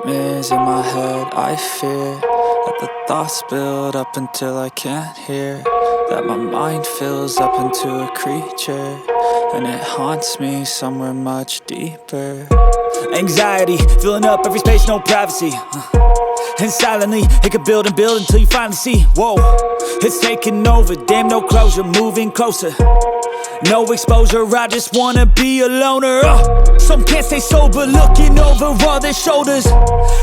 nightmares in my head. I fear that the thoughts build up until I can't hear, that my mind fills up into a creature, and it haunts me somewhere much deeper. Anxiety, filling up every space, no privacy. And silently, it could build and build until you finally see, whoa, it's taking over, damn, no closure, moving closer. No exposure, I just wanna be a loner. Some can't stay sober, looking over all their shoulders,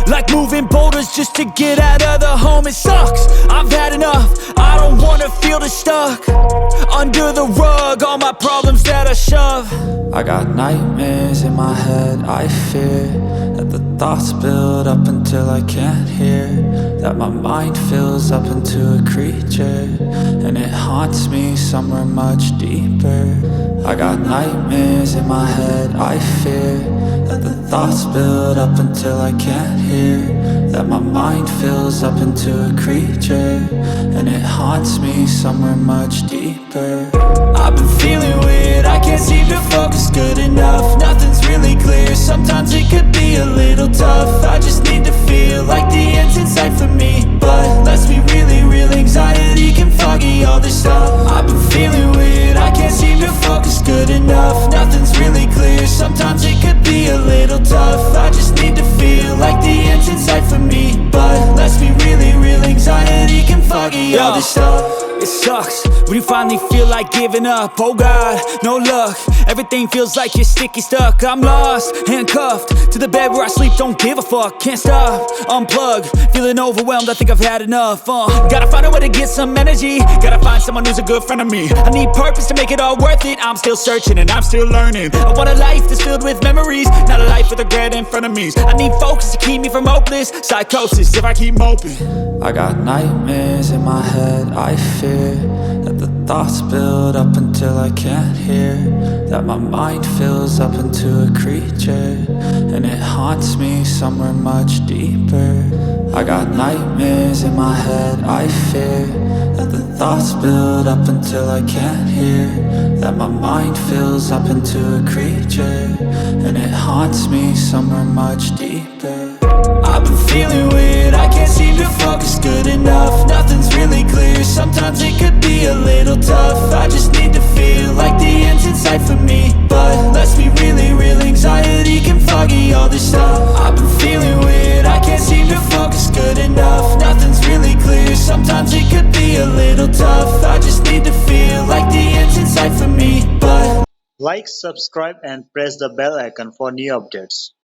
like moving boulders just to get out of the home. It sucks, I've had enough, I don't wanna feel the stuck under the rug, all my problems that I shove. I got nightmares in my head, I fear that the thoughts build up until I can't hear, that my mind fills up into a creature, and it haunts me somewhere much deeper. I got nightmares in my head, I fear that the thoughts build up until I can't hear, that my mind fills up into a creature, and it haunts me somewhere much deeper. I've been feeling weird, I can't seem to focus good enough. Nothing's really clear, sometimes it could be a little tough. I just need to feel like the end's in sight for me, but let's be really real, anxiety can foggy all this stuff. I've been feeling weird, I can't seem to focus good enough. Nothing's really clear, sometimes it could be a little tough. I just need to feel like the end's in sight for me, but let's be really real, anxiety can foggy all this stuff. It sucks when you finally feel like giving up. Oh God, no luck, everything feels like you're sticky stuck. I'm lost, handcuffed to the bed where I sleep, don't give a fuck. Can't stop, unplug, feeling overwhelmed, I think I've had enough. Gotta find a way to get some energy, gotta find someone who's a good friend of me. I need purpose to make it all worth it, I'm still searching and I'm still learning. I want a life that's filled with memories, not a life with regret and frenemies. I need focus to keep me from hopeless psychosis if I keep moping. I got nightmares in my head, I fear that the thoughts build up until I can't hear, that my mind fills up into a creature, and it haunts me somewhere much deeper. I got nightmares in my head, I fear that the thoughts build up until I can't hear, that my mind fills up into a creature, and it haunts me somewhere much deeper. I've been feeling weird, I can't seem to focus good enough. Nothing's really clear, sometimes it could be a little tough. I just need to feel like the end's in sight for me, but let's be really real, anxiety can foggy all this stuff. I've been feeling weird, I can't seem to focus good enough. Nothing's really clear, sometimes it could be a little tough. I just need to feel like the end's in sight for me, but Like, subscribe and press the bell icon for new updates.